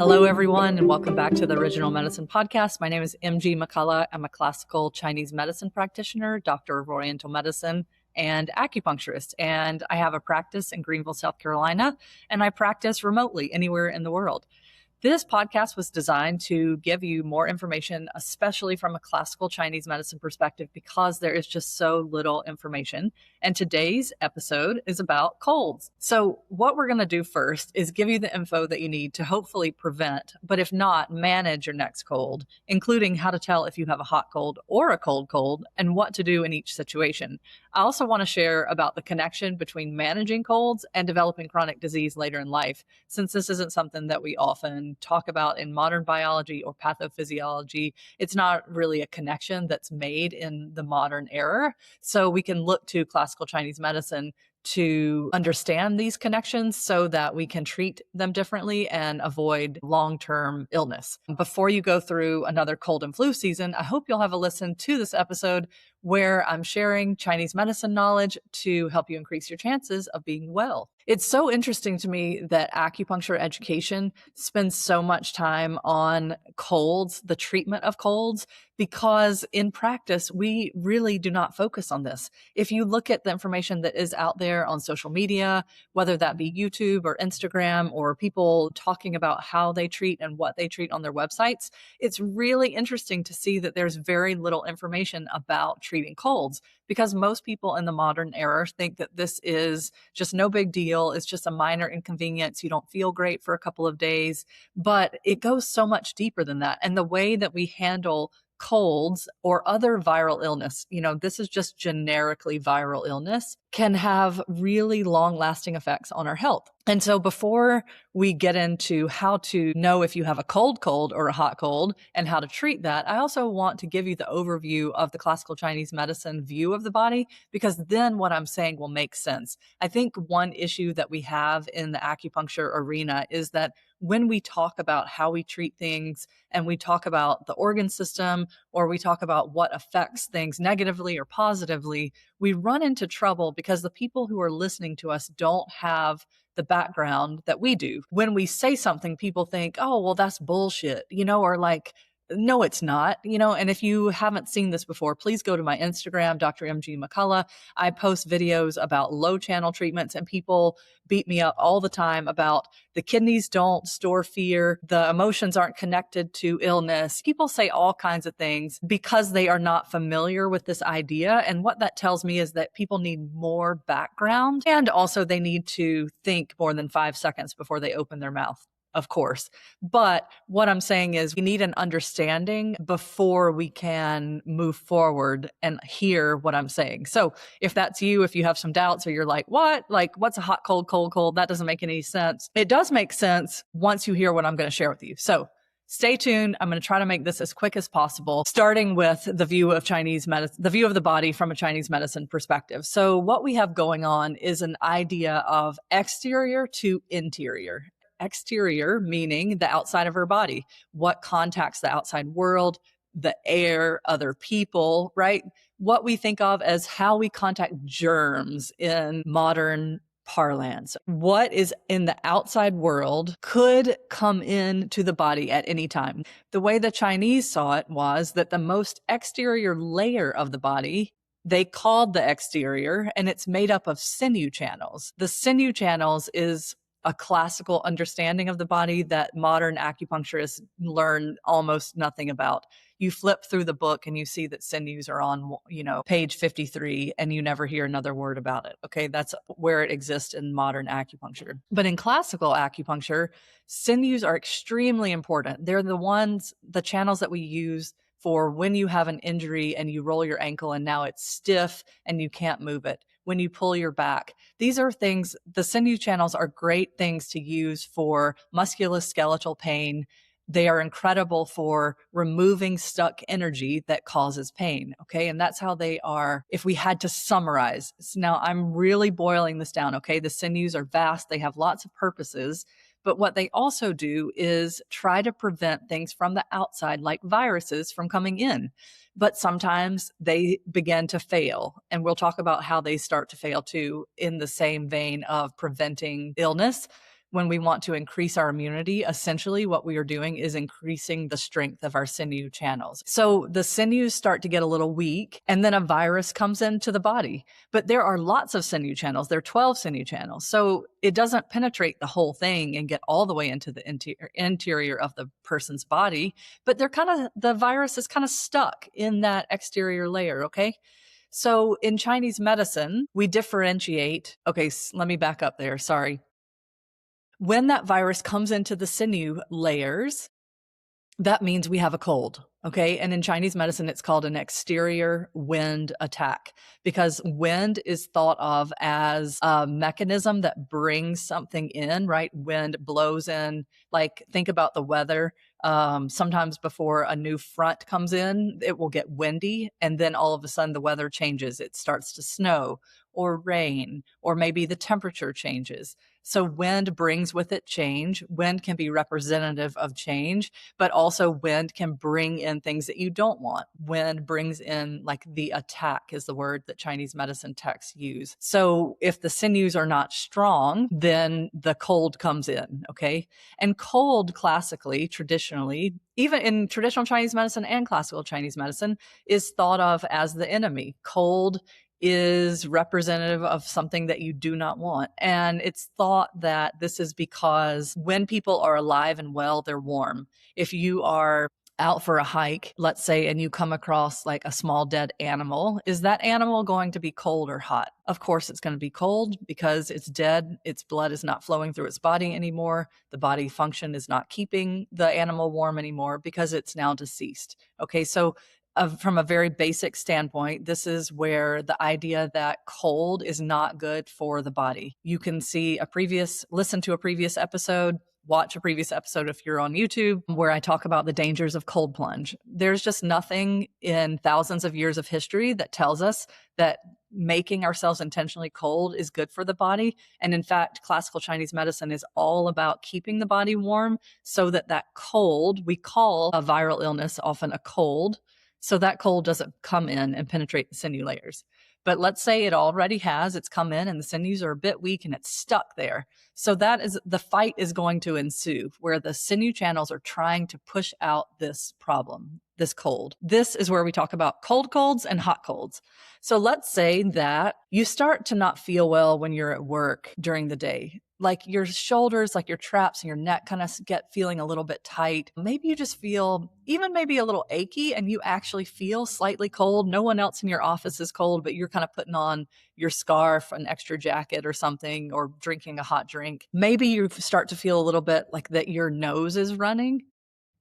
Hello, everyone, and welcome back to the Original Medicine Podcast. My name is MG McCullough. I'm a classical Chinese medicine practitioner, doctor of Oriental medicine, and acupuncturist. And I have a practice in Greenville, South Carolina, and I practice remotely anywhere in the world. This podcast was designed to give you more information, especially from a classical Chinese medicine perspective, because there is just so little information. And today's episode is about colds. So what we're going to do first is give you the info that you need to hopefully prevent, but if not, manage your next cold, including how to tell if you have a hot cold or a cold and what to do in each situation. I also want to share about the connection between managing colds and developing chronic disease later in life, since this isn't something that we often talk about in modern biology or pathophysiology. It's not really a connection that's made in the modern era. So we can look to classical Chinese medicine to understand these connections so that we can treat them differently and avoid long-term illness. Before you go through another cold and flu season, I hope you'll have a listen to this episode where I'm sharing Chinese medicine knowledge to help you increase your chances of being well. It's so interesting to me that acupuncture education spends so much time on colds, the treatment of colds, because in practice, we really do not focus on this. If you look at the information that is out there on social media, whether that be YouTube or Instagram or people talking about how they treat and what they treat on their websites, it's really interesting to see that there's very little information about treating colds, because most people in the modern era think that this is just no big deal. It's just a minor inconvenience. You don't feel great for a couple of days, but it goes so much deeper than that. And the way that we handle colds or other viral illness, this is just generically viral illness, can have really long-lasting effects on our health. And so before we get into how to know if you have a cold or a hot cold and how to treat that, I also want to give you the overview of the classical Chinese medicine view of the body, because then what I'm saying will make sense. I think one issue that we have in the acupuncture arena is that when we talk about how we treat things and we talk about the organ system, or we talk about what affects things negatively or positively, we run into trouble because the people who are listening to us don't have the background that we do. When we say something, people think, oh, well, that's bullshit, or like, no, it's not, and if you haven't seen this before, please go to my Instagram, Dr. MG McCullough. I post videos about low channel treatments, and people beat me up all the time about the kidneys don't store fear, the emotions aren't connected to illness. People say all kinds of things because they are not familiar with this idea. And what that tells me is that people need more background, and also they need to think more than 5 seconds before they open their mouth. Of course. But what I'm saying is we need an understanding before we can move forward and hear what I'm saying. So if that's you, if you have some doubts or you're like, what? Like, what's a hot, cold? That doesn't make any sense. It does make sense once you hear what I'm going to share with you. So stay tuned. I'm going to try to make this as quick as possible, starting with the view of Chinese medicine, the view of the body from a Chinese medicine perspective. So what we have going on is an idea of exterior to interior. Exterior meaning the outside of our body, what contacts the outside world, the air, other people, right? What we think of as how we contact germs in modern parlance. What is in the outside world could come into the body at any time. The way the Chinese saw it was that the most exterior layer of the body, they called the exterior, and it's made up of sinew channels. The sinew channels is a classical understanding of the body that modern acupuncturists learn almost nothing about. You flip through the book and you see that sinews are on, page 53, and you never hear another word about it. Okay, that's where it exists in modern acupuncture. But in classical acupuncture, sinews are extremely important. They're the channels that we use for when you have an injury and you roll your ankle and now it's stiff and you can't move it. When you pull your back. These are things, the sinew channels are great things to use for musculoskeletal pain. They are incredible for removing stuck energy that causes pain. Okay. And that's how they are, if we had to summarize. So now I'm really boiling this down. Okay. The sinews are vast. They have lots of purposes. But what they also do is try to prevent things from the outside, like viruses, from coming in. But sometimes they begin to fail. And we'll talk about how they start to fail too, in the same vein of preventing illness. when we want to increase our immunity, essentially what we are doing is increasing the strength of our sinew channels. So the sinews start to get a little weak, and then a virus comes into the body. But there are lots of sinew channels. There are 12 sinew channels. So it doesn't penetrate the whole thing and get all the way into the interior of the person's body, but the virus is kind of stuck in that exterior layer, okay? So in Chinese medicine, we differentiate. Okay, let me back up there. Sorry. When that virus comes into the sinew layers, that means we have a cold. Okay. And in Chinese medicine, it's called an exterior wind attack, because wind is thought of as a mechanism that brings something in, right? Wind blows in, like think about the weather. Sometimes before a new front comes in, it will get windy. And then all of a sudden the weather changes. It starts to snow or rain, or maybe the temperature changes. So wind brings with it change. Wind can be representative of change, but also wind can bring in things that you don't want. Wind brings in, like, the attack is the word that Chinese medicine texts use. So if the sinews are not strong, then the cold comes in, okay? And cold classically, traditionally, even in traditional Chinese medicine and classical Chinese medicine, is thought of as the enemy. Cold is representative of something that you do not want. And it's thought that this is because when people are alive and well, they're warm. If you are out for a hike, let's say, and you come across like a small dead animal, is that animal going to be cold or hot? Of course, it's going to be cold because it's dead. Its blood is not flowing through its body anymore. The body function is not keeping the animal warm anymore because it's now deceased. Okay, so from a very basic standpoint, this is where the idea that cold is not good for the body. You can listen to a previous episode, watch a previous episode if you're on YouTube, where I talk about the dangers of cold plunge. There's just nothing in thousands of years of history that tells us that making ourselves intentionally cold is good for the body. And in fact, classical Chinese medicine is all about keeping the body warm so that cold, we call a viral illness often a cold, so that cold doesn't come in and penetrate the sinew layers. But let's say it's come in and the sinews are a bit weak and it's stuck there. So the fight is going to ensue, where the sinew channels are trying to push out this problem, this cold. This is where we talk about cold colds and hot colds. So let's say that you start to not feel well when you're at work during the day. Like your shoulders, like your traps and your neck kind of get feeling a little bit tight. Maybe you just feel even maybe a little achy and you actually feel slightly cold. No one else in your office is cold, but you're kind of putting on your scarf, an extra jacket or something, or drinking a hot drink. Maybe you start to feel a little bit like that your nose is running.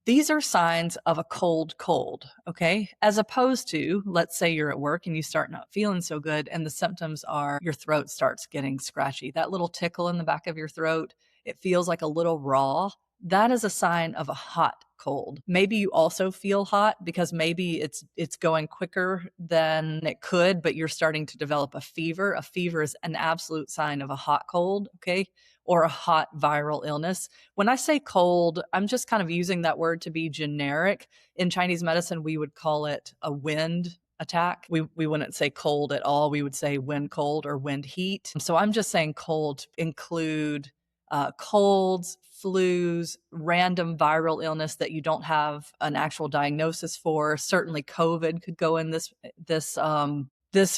These are signs of a cold, okay? As opposed to, let's say you're at work and you start not feeling so good and the symptoms are your throat starts getting scratchy. That little tickle in the back of your throat, it feels like a little raw. That is a sign of a hot cold. Maybe you also feel hot because maybe it's going quicker than it could, but you're starting to develop a fever. A fever is an absolute sign of a hot cold, okay? Or a hot viral illness. When I say cold, I'm just kind of using that word to be generic. In Chinese medicine, we would call it a wind attack. We wouldn't say cold at all. We would say wind cold or wind heat. So I'm just saying cold include colds, flus, random viral illness that you don't have an actual diagnosis for. Certainly COVID could go in this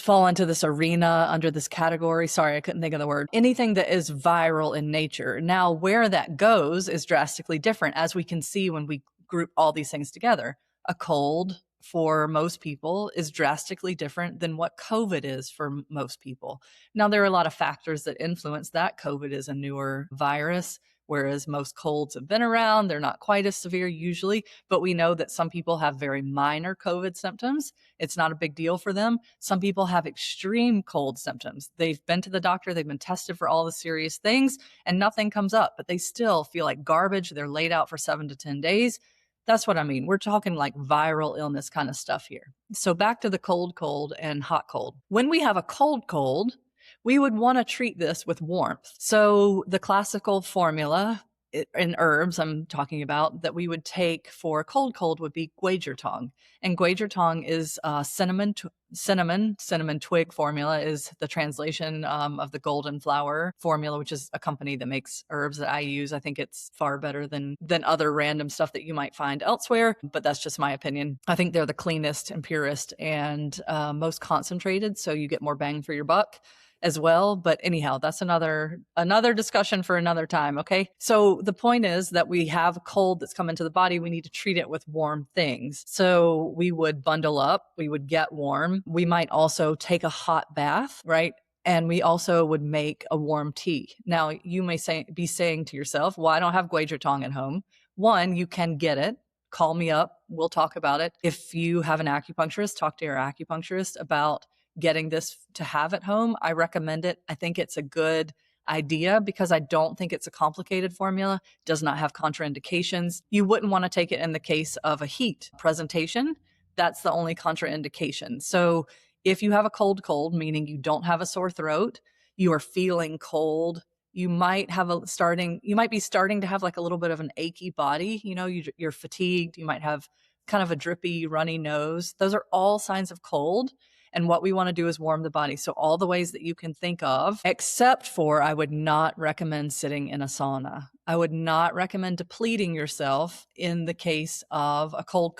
fall into this arena under this category. Sorry, I couldn't think of the word. Anything that is viral in nature. Now, where that goes is drastically different, as we can see when we group all these things together. A cold for most people is drastically different than what COVID is for most people. Now, there are a lot of factors that influence that. COVID is a newer virus, whereas most colds have been around. They're not quite as severe usually, but we know that some people have very minor COVID symptoms. It's not a big deal for them. Some people have extreme cold symptoms. They've been to the doctor, they've been tested for all the serious things, and nothing comes up, but they still feel like garbage. They're laid out for 7 to 10 days. That's what I mean. We're talking like viral illness kind of stuff here. So back to the cold and hot cold. When we have a cold, we would want to treat this with warmth. So the classical formula in herbs I'm talking about that we would take for cold would be guizhotong. And guizhotong is cinnamon twig formula is the translation of the golden flower formula, which is a company that makes herbs that I use. I think it's far better than other random stuff that you might find elsewhere, but that's just my opinion. I think they're the cleanest and purest and most concentrated, so you get more bang for your buck as well. But anyhow, that's another discussion for another time. Okay. So the point is that we have a cold that's come into the body. We need to treat it with warm things. So we would bundle up, we would get warm. We might also take a hot bath, right? And we also would make a warm tea. Now, you may be saying to yourself, well, I don't have guizhotong at home. One, you can get it. Call me up. We'll talk about it. If you have an acupuncturist, talk to your acupuncturist about getting this to have at home. I recommend it. I think it's a good idea because I don't think it's a complicated formula, does not have contraindications. You wouldn't want to take it in the case of a heat presentation. That's the only contraindication. So if you have a cold, meaning you don't have a sore throat, you are feeling cold, you might be starting to have like a little bit of an achy body, you're fatigued, you might have kind of a drippy, runny nose. Those are all signs of cold. And what we want to do is warm the body. So all the ways that you can think of, except for I would not recommend sitting in a sauna. I would not recommend depleting yourself in the case of a cold,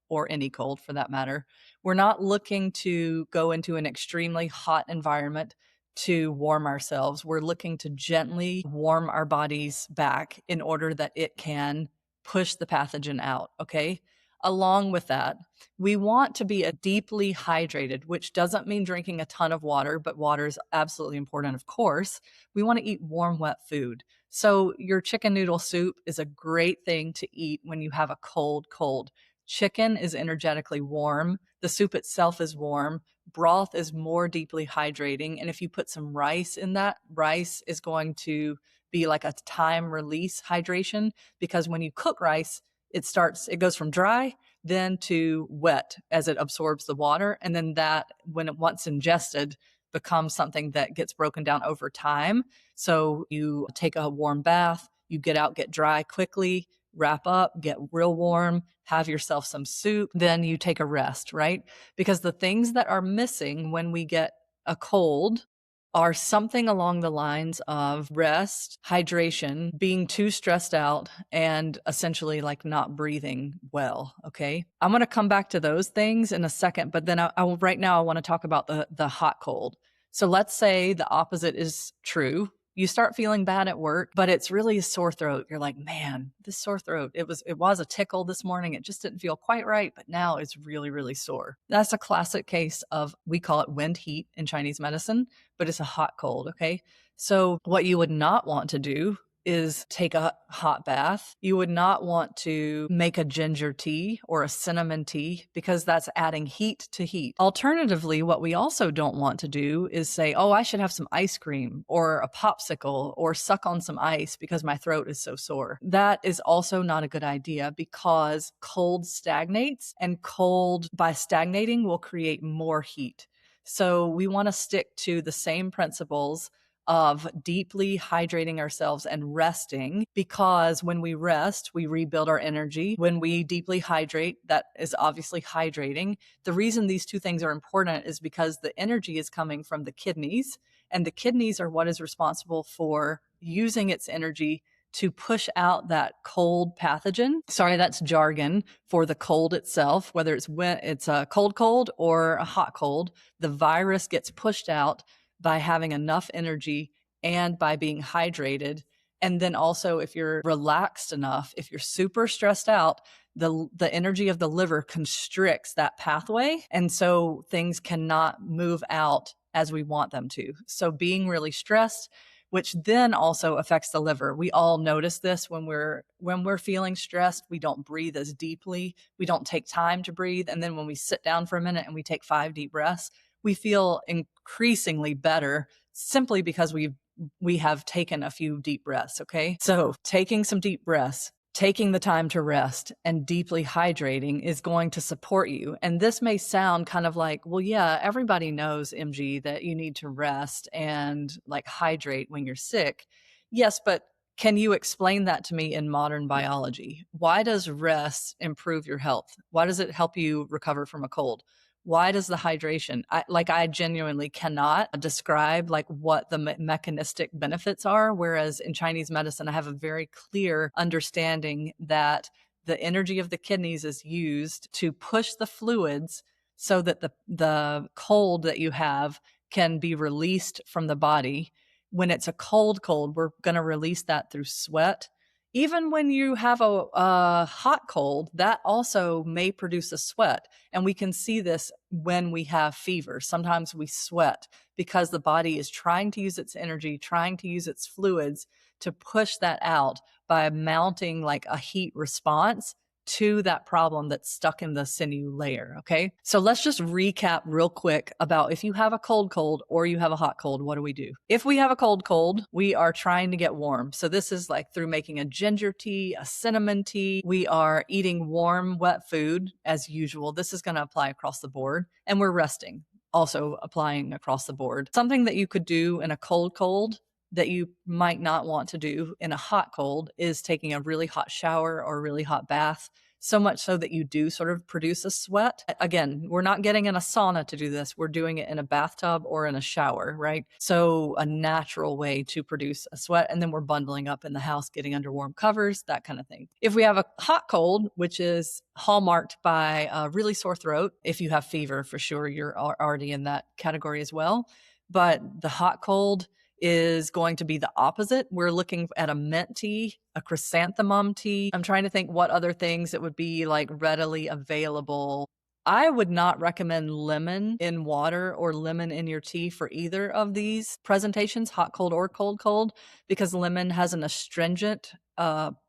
or any cold for that matter. We're not looking to go into an extremely hot environment to warm ourselves. We're looking to gently warm our bodies back in order that it can push the pathogen out. Okay. Along with that, we want to be deeply hydrated, which doesn't mean drinking a ton of water, but water is absolutely important, of course. We want to eat warm, wet food. So your chicken noodle soup is a great thing to eat when you have a cold. Chicken is energetically warm. The soup itself is warm. Broth is more deeply hydrating. And if you put some rice in that, rice is going to be like a time release hydration, because when you cook rice, it goes from dry then to wet as it absorbs the water. And then that, when it once ingested, becomes something that gets broken down over time. So you take a warm bath, you get out, get dry quickly, wrap up, get real warm, have yourself some soup, then you take a rest, right? Because the things that are missing when we get a cold are something along the lines of rest, hydration, being too stressed out, and essentially like not breathing well. Okay. I'm going to come back to those things in a second, but then right now I want to talk about the hot cold. So let's say the opposite is true. You start feeling bad at work, but it's really a sore throat. You're like, man, this sore throat, it was a tickle this morning. It just didn't feel quite right, but now it's really, really sore. That's a classic case of, we call it wind heat in Chinese medicine, but it's a hot cold. Okay. So what you would not want to do is take a hot bath. You would not want to make a ginger tea or a cinnamon tea because that's adding heat to heat. Alternatively, what we also don't want to do is say, oh, I should have some ice cream or a popsicle or suck on some ice because my throat is so sore. That is also not a good idea because cold stagnates, and cold by stagnating will create more heat. So we want to stick to the same principles of deeply hydrating ourselves and resting, because when we rest, we rebuild our energy. When we deeply hydrate, that is obviously hydrating. The reason these two things are important is because the energy is coming from the kidneys, and the kidneys are what is responsible for using its energy to push out that cold pathogen. Sorry, that's jargon for the cold itself, whether it's a cold or a hot cold. The virus gets pushed out by having enough energy and by being hydrated. And then also, if you're relaxed enough, if you're super stressed out, the energy of the liver constricts that pathway. And so things cannot move out as we want them to. So being really stressed, which then also affects the liver. We all notice this when we're feeling stressed, we don't breathe as deeply. We don't take time to breathe. And then when we sit down for a minute and we take 5 deep breaths, we feel increasingly better simply because we have taken a few deep breaths. Okay. So taking some deep breaths, taking the time to rest, and deeply hydrating is going to support you. And this may sound kind of like, well, yeah, everybody knows, MG, that you need to rest and like hydrate when you're sick. Yes, but Can you explain that to me in modern biology? Why does rest improve your health? Why does it help you recover from a cold? Why does the hydration? I genuinely cannot describe like what the mechanistic benefits are. Whereas in Chinese medicine, I have a very clear understanding that the energy of the kidneys is used to push the fluids so that the cold that you have can be released from the body. When it's a cold, we're going to release that through sweat. Even when you have a hot cold, that also may produce a sweat. And we can see this when we have fever. Sometimes we sweat because the body is trying to use its energy, trying to use its fluids to push that out by mounting like a heat response to that problem that's stuck in the sinew layer. Okay. So let's just recap real quick about if you have a cold or you have a hot cold, what do we do? If we have a cold, we are trying to get warm. So this is like through making a ginger tea, a cinnamon tea. We are eating warm, wet food as usual. This is going to apply across the board, and we're resting, also applying across the board. Something that you could do in a cold that you might not want to do in a hot cold is taking a really hot shower or a really hot bath, so much so that you do sort of produce a sweat. Again, we're not getting in a sauna to do this. We're doing it in a bathtub or in a shower, right? So a natural way to produce a sweat. And then we're bundling up in the house, getting under warm covers, that kind of thing. If we have a hot cold, which is hallmarked by a really sore throat, if you have fever, for sure, you're already in that category as well. But the hot cold is going to be the opposite. We're looking at a mint tea, a chrysanthemum tea. I'm trying to think what other things it would be like readily available. I would not recommend lemon in water or lemon in your tea for either of these presentations, hot, cold, or cold, because lemon has an astringent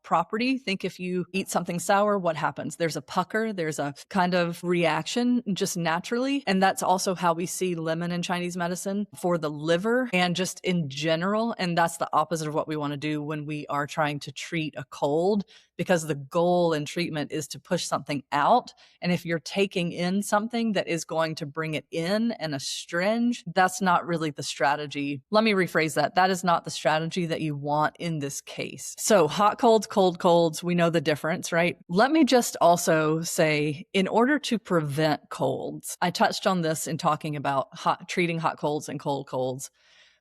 property. Think if you eat something sour, what happens? There's a pucker, there's a kind of reaction just naturally. And that's also how we see lemon in Chinese medicine for the liver and just in general. And that's the opposite of what we want to do when we are trying to treat a cold, because the goal in treatment is to push something out. And if you're taking in something that is going to bring it in and astringe, that's not really the strategy. Let me rephrase that. That is not the strategy that you want in this case. So hot colds, cold colds, we know the difference, right? Let me just also say, in order to prevent colds, I touched on this in talking about treating hot colds and cold colds.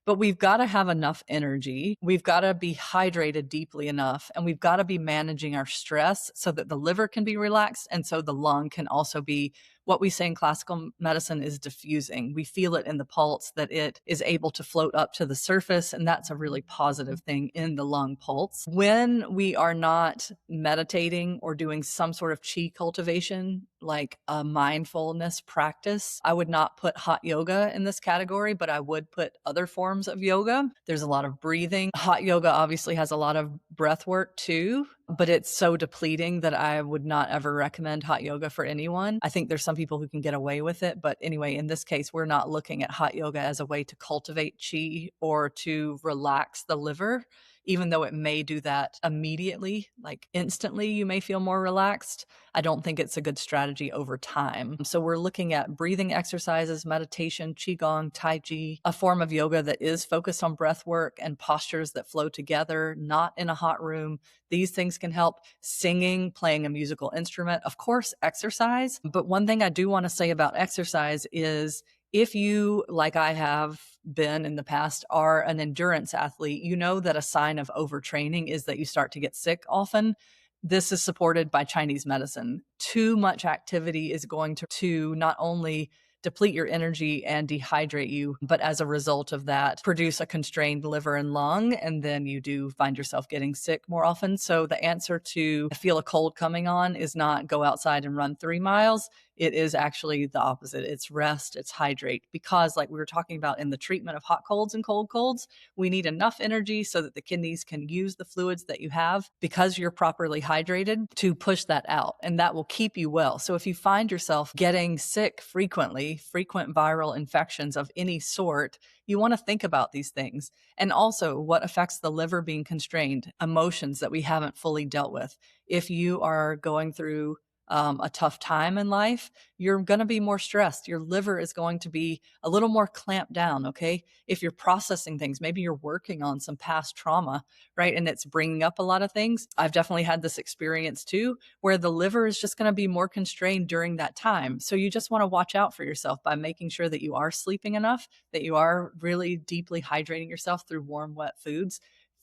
But we've got to have enough energy. We've got to be hydrated deeply enough, and we've got to be managing our stress so that the liver can be relaxed. And so the lung can also be, what we say in classical medicine is diffusing. We feel it in the pulse that it is able to float up to the surface. And that's a really positive thing in the lung pulse. When we are not meditating or doing some sort of qi cultivation, like a mindfulness practice, I would not put hot yoga in this category, but I would put other forms of yoga. There's a lot of breathing. Hot yoga obviously has a lot of breath work too, but it's so depleting that I would not ever recommend hot yoga for anyone. I think there's some people who can get away with it. But anyway, in this case, we're not looking at hot yoga as a way to cultivate qi or to relax the liver, even though it may do that immediately, like instantly, you may feel more relaxed. I don't think it's a good strategy over time. So we're looking at breathing exercises, meditation, qigong, tai chi, a form of yoga that is focused on breath work and postures that flow together, not in a hot room. These things can help. Singing, playing a musical instrument, of course, exercise. But one thing I do want to say about exercise is, if you, like I have been in the past, are an endurance athlete, you know that a sign of overtraining is that you start to get sick often. This is supported by Chinese medicine. Too much activity is going to not only deplete your energy and dehydrate you, but as a result of that, produce a constrained liver and lung, and then you do find yourself getting sick more often. So the answer to feel a cold coming on is not go outside and run 3 miles. It is actually the opposite. It's rest, it's hydrate, because like we were talking about in the treatment of hot colds and cold colds, we need enough energy so that the kidneys can use the fluids that you have, because you're properly hydrated, to push that out, and that will keep you well. So if you find yourself getting sick frequently, frequent viral infections of any sort, you want to think about these things. And also what affects the liver being constrained, emotions that we haven't fully dealt with. If you are going through a tough time in life, you're going to be more stressed. Your liver is going to be a little more clamped down. Okay. If you're processing things, maybe you're working on some past trauma, right? And it's bringing up a lot of things. I've definitely had this experience too, where the liver is just going to be more constrained during that time. So you just want to watch out for yourself by making sure that you are sleeping enough, that you are really deeply hydrating yourself through warm, wet foods.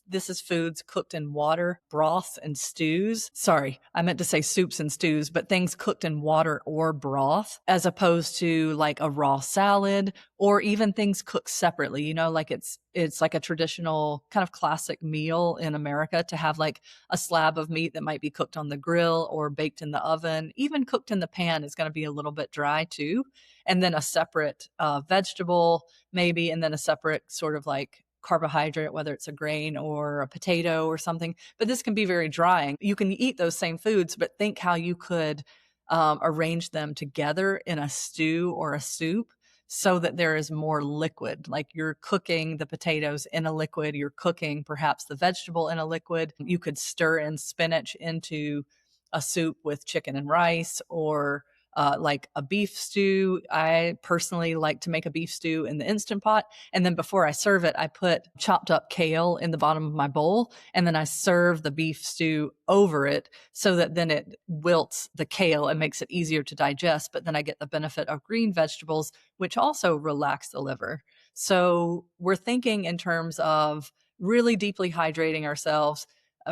This is foods cooked in water, broths, and stews. Sorry, I meant to say soups and stews, but things cooked in water or broth, as opposed to like a raw salad or even things cooked separately. Like it's like a traditional kind of classic meal in America to have like a slab of meat that might be cooked on the grill or baked in the oven. Even cooked in the pan is going to be a little bit dry too. And then a separate vegetable, maybe, and then a separate sort of like carbohydrate, whether it's a grain or a potato or something. But this can be very drying. You can eat those same foods, but think how you could arrange them together in a stew or a soup so that there is more liquid. Like you're cooking the potatoes in a liquid, you're cooking perhaps the vegetable in a liquid. You could stir in spinach into a soup with chicken and rice, or like a beef stew. I personally like to make a beef stew in the Instant Pot. And then before I serve it, I put chopped up kale in the bottom of my bowl. And then I serve the beef stew over it so that then it wilts the kale and makes it easier to digest. But then I get the benefit of green vegetables, which also relax the liver. So we're thinking in terms of really deeply hydrating ourselves,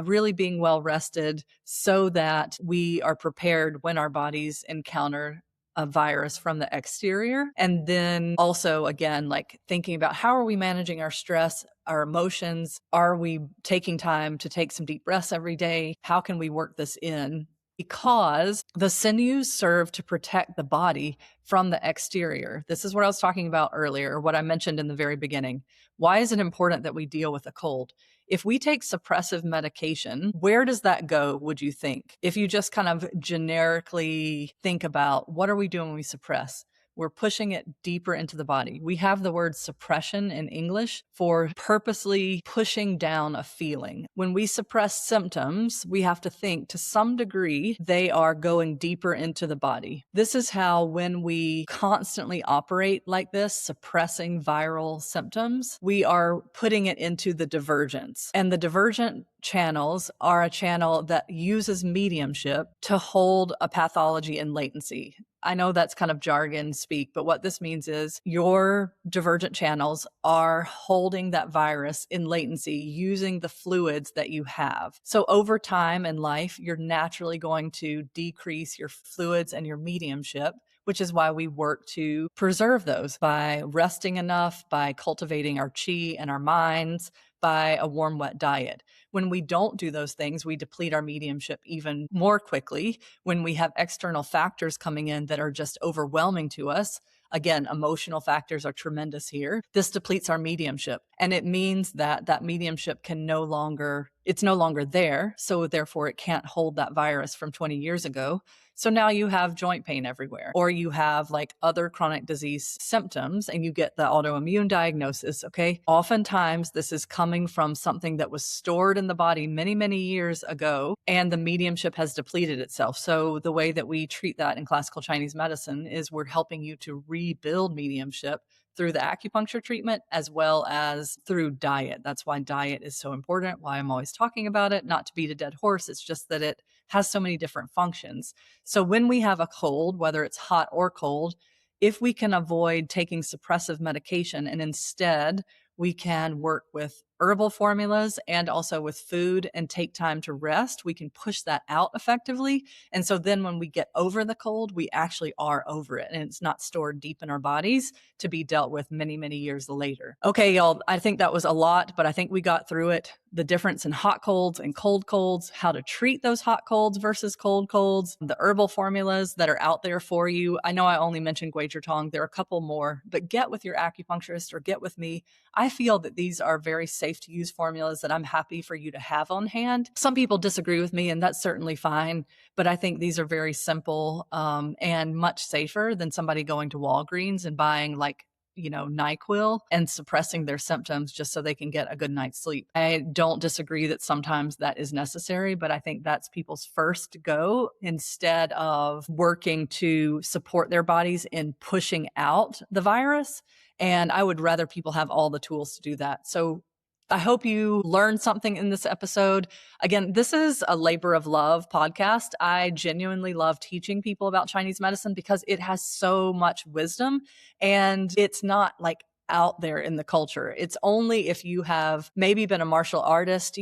really being well rested so that we are prepared when our bodies encounter a virus from the exterior. And then also, again, like thinking about how are we managing our stress, our emotions? Are we taking time to take some deep breaths every day? How can we work this in? Because the sinews serve to protect the body from the exterior. This is what I was talking about earlier, what I mentioned in the very beginning. Why is it important that we deal with a cold? If we take suppressive medication, where does that go, would you think? If you just kind of generically think about what are we doing when we suppress? We're pushing it deeper into the body. We have the word suppression in English for purposely pushing down a feeling. When we suppress symptoms, we have to think to some degree they are going deeper into the body. This is how when we constantly operate like this, suppressing viral symptoms, we are putting it into the divergence. And the divergent channels are a channel that uses mediumship to hold a pathology in latency. I know that's kind of jargon speak, but what this means is your divergent channels are holding that virus in latency using the fluids that you have. So over time in life, you're naturally going to decrease your fluids and your mediumship, which is why we work to preserve those by resting enough, by cultivating our chi and our minds, by a warm, wet diet. When we don't do those things, we deplete our mediumship even more quickly. When we have external factors coming in that are just overwhelming to us, again, emotional factors are tremendous here. This depletes our mediumship. And it means that that mediumship it's no longer there. So therefore it can't hold that virus from 20 years ago. So now you have joint pain everywhere, or you have like other chronic disease symptoms and you get the autoimmune diagnosis. Okay. Oftentimes this is coming from something that was stored in the body many, many years ago, and the mediumship has depleted itself. So the way that we treat that in classical Chinese medicine is we're helping you to rebuild mediumship through the acupuncture treatment as well as through diet. That's why diet is so important, why I'm always talking about it, not to beat a dead horse. It's just that it has so many different functions. So when we have a cold, whether it's hot or cold, if we can avoid taking suppressive medication and instead we can work with herbal formulas and also with food and take time to rest, we can push that out effectively. And so then when we get over the cold, we actually are over it and it's not stored deep in our bodies to be dealt with many, many years later. Okay, y'all, I think that was a lot, but I think we got through it. The difference in hot colds and cold colds, how to treat those hot colds versus cold colds, the herbal formulas that are out there for you. I know I only mentioned Gui Zhi Tong. There are a couple more, but get with your acupuncturist or get with me. I feel that these are very safe to use formulas that I'm happy for you to have on hand. Some people disagree with me, and that's certainly fine, but I think these are very simple and much safer than somebody going to Walgreens and buying like NyQuil and suppressing their symptoms just so they can get a good night's sleep. I don't disagree that sometimes that is necessary, but I think that's people's first go instead of working to support their bodies in pushing out the virus. And I would rather people have all the tools to do that. So I hope you learned something in this episode. Again, this is a labor of love podcast. I genuinely love teaching people about Chinese medicine because it has so much wisdom and it's not like out there in the culture. It's only if you have maybe been a martial artist,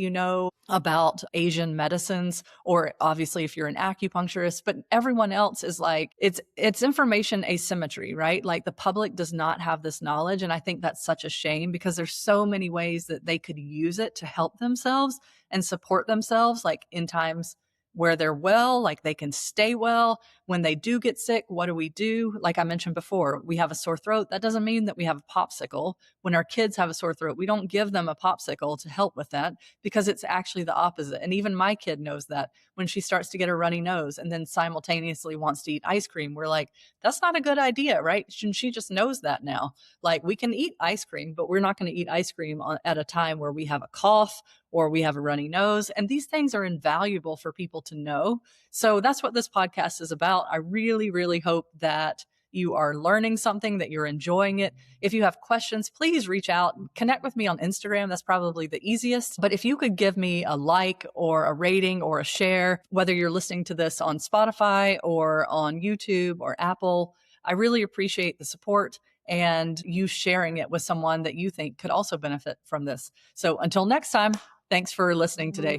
about Asian medicines, or obviously if you're an acupuncturist, but everyone else is like, it's information asymmetry, right? Like the public does not have this knowledge. And I think that's such a shame because there's so many ways that they could use it to help themselves and support themselves, like in times where they're well, like they can stay well. When they do get sick, what do we do? Like I mentioned before, we have a sore throat. That doesn't mean that we have a popsicle. When our kids have a sore throat, we don't give them a popsicle to help with that because it's actually the opposite. And even my kid knows that when she starts to get a runny nose and then simultaneously wants to eat ice cream, we're like, that's not a good idea, right? And she just knows that now. Like we can eat ice cream, but we're not going to eat ice cream at a time where we have a cough or we have a runny nose. And these things are invaluable for people to know. So that's what this podcast is about. I really, really hope that you are learning something, that you're enjoying it. If you have questions, please reach out, connect with me on Instagram. That's probably the easiest. But if you could give me a like or a rating or a share, whether you're listening to this on Spotify or on YouTube or Apple, I really appreciate the support and you sharing it with someone that you think could also benefit from this. So until next time, thanks for listening today.